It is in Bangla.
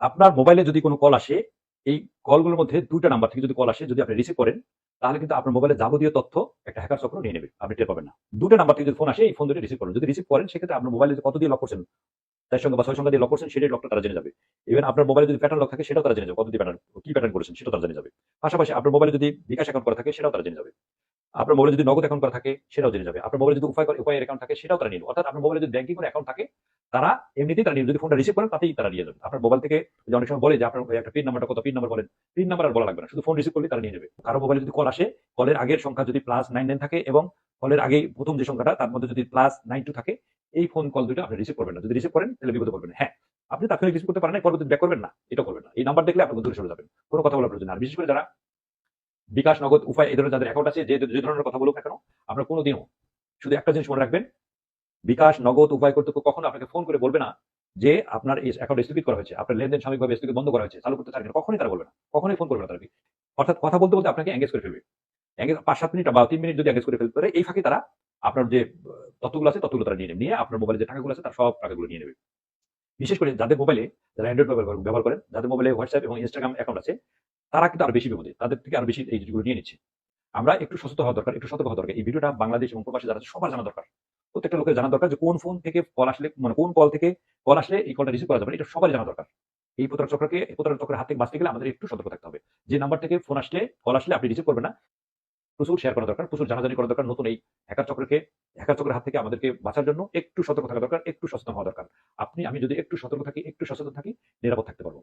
আপনার মোবাইলে যদি কোনো কল আসে, এই কলগুলোর মধ্যে ২ টা নাম্বার থেকে যদি কল আসে, যদি আপনি রিসিভ করেন, তাহলে কিন্তু আপনার মোবাইলের যাবতীয় তথ্য একটা হ্যাকার চক্র নিয়ে নেবে। আপনি টের পাবেন না। ২ টা নাম্বার থেকে যদি ফোন আসে, এই ফোন দুটো রিসিভ করুন। যদি রিসিভ করেন, সেক্ষেত্রে আপনার মোবাইলে কত দিয়ে লক করছেন, ৪ সংখ্যা বা ৬ সংখ্যা দিয়ে লক করছেন, সেটাই লকটা তারা জেনে যাবে। ইভেন আপনার মোবাইলে যদি প্যাটার্ন লক থাকে, সেটাও তারা জেনে যাবে। কত দিয়ে প্যাটার্ন, কি প্যাটার্ন করেছেন, সেটাও তারা জেনে যাবে। পাশাপাশি আপনার মোবাইলে যদি বিকাশ অ্যাকাউন্ট করা থাকে, সেটাও তারা জেনে যাবে। আপনার মোবাইলে যদি নগদ অ্যাকাউন্ট করা থাকে, সেটাও জেনে যাবে। আপনার মোবাইলে যদি উপায়ের অ্যাকাউন্ট থাকে, সেটাও তারা নিয়ে নেবে। অর্থাৎ আপনার মোবাইলে যদি ব্যাংকিং কোনো অ্যাকাউন্ট থাকে, তারা এমনিতেই তারা নিয়ে নেবে। যদি ফোনটা রিসিভ করেন, তাতেই তারা নিয়ে যাবে। আপনার মোবাইল থেকে যে অনেক সময় বলে যে আপনার ওই একটা পিন নাম্বারটা কত, পিন নাম্বার বলেন। পিন নাম্বার আর বলা লাগবে না। শুধু ফোন রিসিভ করলেই তারা নিয়ে নেবে। কারো মোবাইলে যদি কল আসে, কলের আগের সংখ্যা যদি +99 থাকে এবং কলের আগেই ১ম যে সংখ্যাটা, তার মধ্যে যদি +92 থাকে, এই ফোন কল দুইটা আপনি রিসিভ করবেন না। যদি রিসিভ করেন, তাহলে বিপদে পড়বেন। হ্যাঁ, আপনি তাৎক্ষণিক রিসিভ করতে পারেন নাই, পরবর্তীতে ব্যাক করবেন না। এটাও করবেন না। এই নাম্বার দেখলে আপনি দূরে সরে যাবেন। কোনো কথা বলার প্রয়োজন নেই। আর বিশেষ করে যারা বিকাশ, নগদ, উপায় এই ধরনের যাদের অ্যাকাউন্ট আছে, যে ধরনের কথা বলুক না কেন, আপনারা কোনোদিনও শুধু একটা জিনিস মনে রাখবেন, বিকাশ, নগদ, উপায় কর্তৃপক্ষ কখনো আপনাকে ফোন করে বলবে না যে আপনার এই অ্যাকাউন্ট স্থগিত করা হয়েছে, আপনার লেনদেন সাময়িকভাবে স্থগিত বন্ধ করা হয়েছে, চালু করতে চান কিনা, কখনোই তারা বলবে না। কখনোই ফোন করবে না তারা। অর্থাৎ কথা বলতে বলতে আপনাকে এঙ্গেজ করে ফেলবে। ৫-৭ মিনিট বা ৩ মিনিট যদি এঙ্গেজ করে ফেলতে পারে, এই ফাঁকে তারা আপনার যে তথ্যগুলো আছে, তথ্যগুলো তারা নিয়ে নেবে। নিয়ে আপনার মোবাইলে যে টাকাগুলো আছে, তার সব টাকাগুলো নিয়ে নেবে। বিশেষ করে যাদের মোবাইলে, যারা অ্যান্ড্রয়েড ব্যবহার করেন, যাদের মোবাইলে হোয়াটসঅ্যাপ এবং ইনস্টাগ্রাম অ্যাকাউন্ট আছে, তারা কিন্তু আরো বেশি বিপদে। তাদের থেকে আরো বেশি এই জিনিসগুলো নিয়ে নিচ্ছে। আমরা একটু সচেতন হওয়া দরকার, একটু সতর্ক হওয়া দরকার। এই ভিডিওটা বাংলাদেশ এবং প্রবাসী যারা আছে, সবার জানা দরকার। প্রত্যেকটা লোকের জানা দরকার যে কোন ফোন থেকে কল আসলে, মানে কোন কল থেকে কল আসলে এই কলটা রিসিভ করা যাবে না, এটা সবারই জানা দরকার। এই প্রতারণা চক্রের হাত থেকে বাঁচতে গেলে আমাদের একটু সতর্ক থাকতে হবে। যে নাম্বার থেকে ফোন আসলে, কল আসলে আপনি রিসিভ করবেন না। প্রচুর শেয়ার করা দরকার, প্রচুর জানাজানি করা দরকার। নতুন এই হ্যাকার চক্রের হাত থেকে আমাদেরকে বাঁচার জন্য একটু সতর্ক থাকা দরকার, একটু সচেতন হওয়া দরকার। আপনি আমি যদি একটু সতর্ক থাকি, একটু সচেতন থাকি, নিরাপদ থাকতে পারবো।